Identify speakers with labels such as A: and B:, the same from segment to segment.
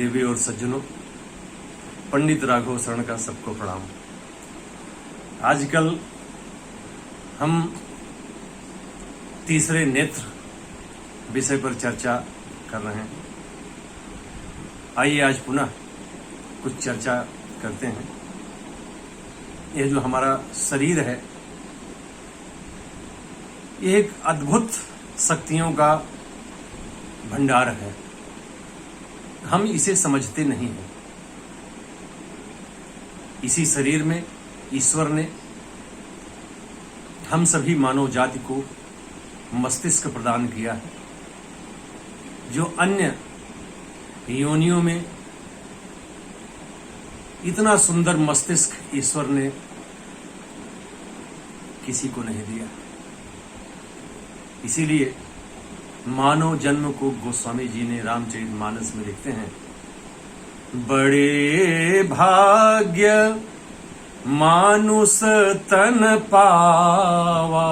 A: देवी और सज्जनों, पंडित राघव शरण का सबको प्रणाम। आजकल हम तीसरे नेत्र विषय पर चर्चा कर रहे हैं। आइए आज पुनः कुछ चर्चा करते हैं। यह जो हमारा शरीर है, यह एक अद्भुत शक्तियों का भंडार है। हम इसे समझते नहीं हैं। इसी शरीर में ईश्वर ने हम सभी मानव जाति को मस्तिष्क प्रदान किया है, जो अन्य योनियों में इतना सुंदर मस्तिष्क ईश्वर ने किसी को नहीं दिया। इसीलिए मानव जन्म को गोस्वामी जी ने रामचरितमानस में लिखते हैं, बड़े भाग्य मानुष तन पावा,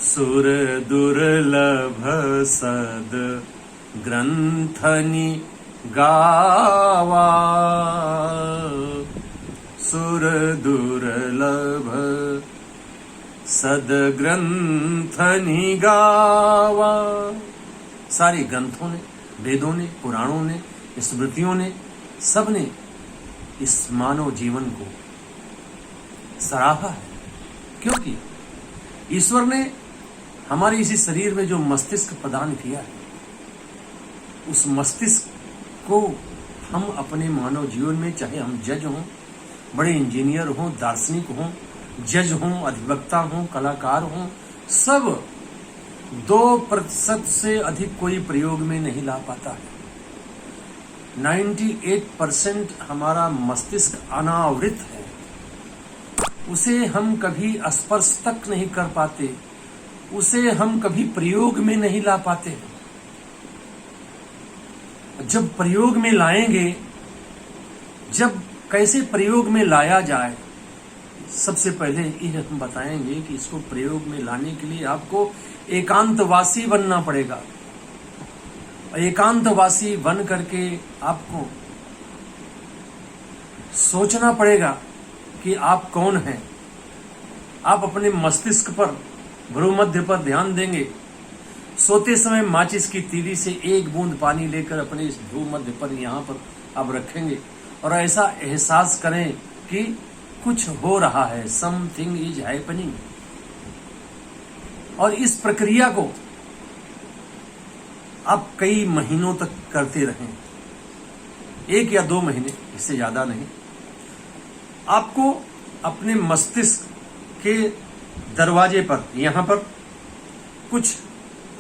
A: सुर दुर्लभ सद ग्रंथनि गावा, सुर दुर्लभ सद ग्रंथनि गावा। सारे ग्रंथों ने, वेदों ने, पुराणों ने, स्मृतियों ने, सब ने इस मानव जीवन को सराहा है, क्योंकि ईश्वर ने हमारे इसी शरीर में जो मस्तिष्क प्रदान किया है, उस मस्तिष्क को हम अपने मानव जीवन में, चाहे हम जज हों, बड़े इंजीनियर हों, दार्शनिक हों, जज हों, अधिवक्ता हों, कलाकार हों, सब 2% से अधिक कोई प्रयोग में नहीं ला पाता है। 98% हमारा मस्तिष्क अनावृत है, उसे हम कभी स्पर्श तक नहीं कर पाते, उसे हम कभी प्रयोग में नहीं ला पाते। जब प्रयोग में लाएंगे, जब कैसे प्रयोग में लाया जाए, सबसे पहले ये हम बताएंगे कि इसको प्रयोग में लाने के लिए आपको एकांतवासी बनना पड़ेगा। एकांतवासी बन करके आपको सोचना पड़ेगा कि आप कौन हैं। आप अपने मस्तिष्क पर, भ्रूमध्य पर ध्यान देंगे। सोते समय माचिस की तीली से एक बूंद पानी लेकर अपने इस भ्रूमध्य पर, यहाँ पर आप रखेंगे और ऐसा एहसास करें कि कुछ हो रहा है, समथिंग इज हैपनिंग। और इस प्रक्रिया को आप कई महीनों तक करते रहें, 1 या 2 महीने, इससे ज्यादा नहीं। आपको अपने मस्तिष्क के दरवाजे पर, यहां पर कुछ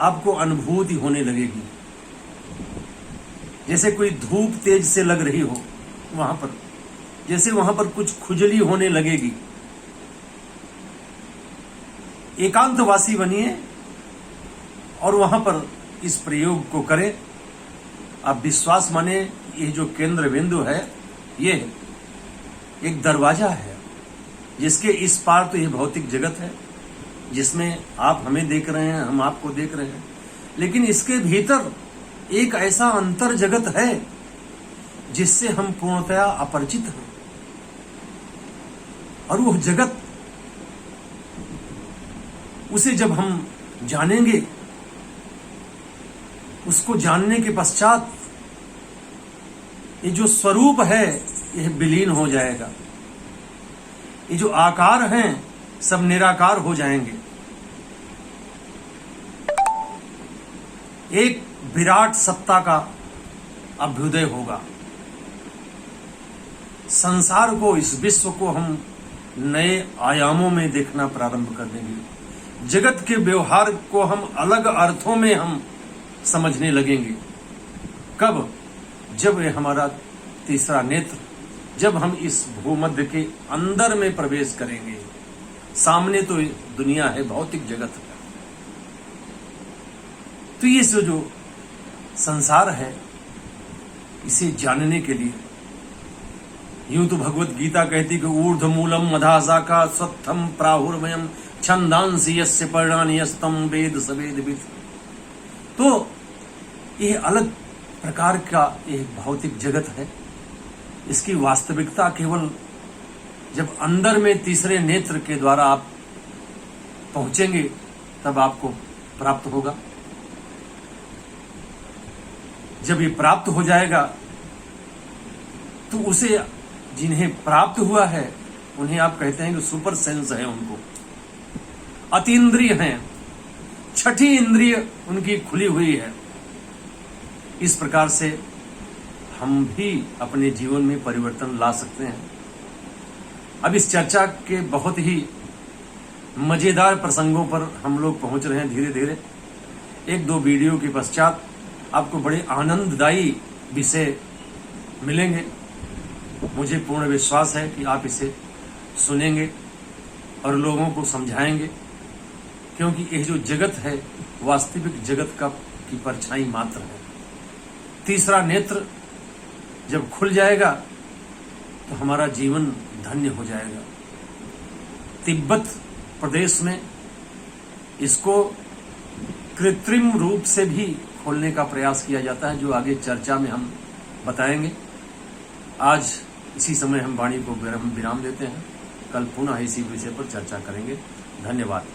A: आपको अनुभूति होने लगेगी, जैसे कोई धूप तेज से लग रही हो, वहां पर जैसे वहां पर कुछ खुजली होने लगेगी। एकांतवासी बनिए और वहां पर इस प्रयोग को करें। आप विश्वास माने, ये जो केंद्र बिंदु है, ये एक दरवाजा है, जिसके इस पार तो ये भौतिक जगत है, जिसमें आप हमें देख रहे हैं, हम आपको देख रहे हैं, लेकिन इसके भीतर एक ऐसा अंतर जगत है जिससे हम पूर्णतया अपरिचित हैं। और वो जगत, उसे जब हम जानेंगे, उसको जानने के पश्चात ये जो स्वरूप है, यह विलीन हो जाएगा। ये जो आकार हैं, सब निराकार हो जाएंगे। एक विराट सत्ता का अभ्युदय होगा। संसार को, इस विश्व को हम नए आयामों में देखना प्रारंभ कर देंगे। जगत के व्यवहार को हम अलग अर्थों में हम समझने लगेंगे। कब? जब ये हमारा तीसरा नेत्र, जब हम इस भूमध्य के अंदर में प्रवेश करेंगे। सामने तो दुनिया है, भौतिक जगत है, तो ये जो संसार है, इसे जानने के लिए, यूं तो भगवत गीता कहती कि ऊर्ध्वमूलम मधाशाखा स्वत्थम प्राहुर्मयम छंदांसि यस्य पर्णानि यस्तम वेद सवेद विद। तो यह अलग प्रकार का एक भौतिक जगत है। इसकी वास्तविकता केवल जब अंदर में तीसरे नेत्र के द्वारा आप पहुंचेंगे तब आपको प्राप्त होगा। जब ये प्राप्त हो जाएगा तो उसे जिन्हें प्राप्त हुआ है उन्हें आप कहते हैं कि सुपर सेंस है, उनको अतीन्द्रिय हैं, छठी इंद्रिय उनकी खुली हुई है। इस प्रकार से हम भी अपने जीवन में परिवर्तन ला सकते हैं। अब इस चर्चा के बहुत ही मजेदार प्रसंगों पर हम लोग पहुंच रहे हैं धीरे धीरे। एक दो वीडियो के पश्चात आपको बड़े आनंददायी विषय मिलेंगे। मुझे पूर्ण विश्वास है कि आप इसे सुनेंगे और लोगों को समझाएंगे, क्योंकि यह जो जगत है वास्तविक जगत का की परछाई मात्र है। तीसरा नेत्र जब खुल जाएगा तो हमारा जीवन धन्य हो जाएगा। तिब्बत प्रदेश में इसको कृत्रिम रूप से भी खोलने का प्रयास किया जाता है, जो आगे चर्चा में हम बताएंगे। आज इसी समय हम वाणी को विराम देते हैं। कल पुनः इसी विषय पर चर्चा करेंगे। धन्यवाद।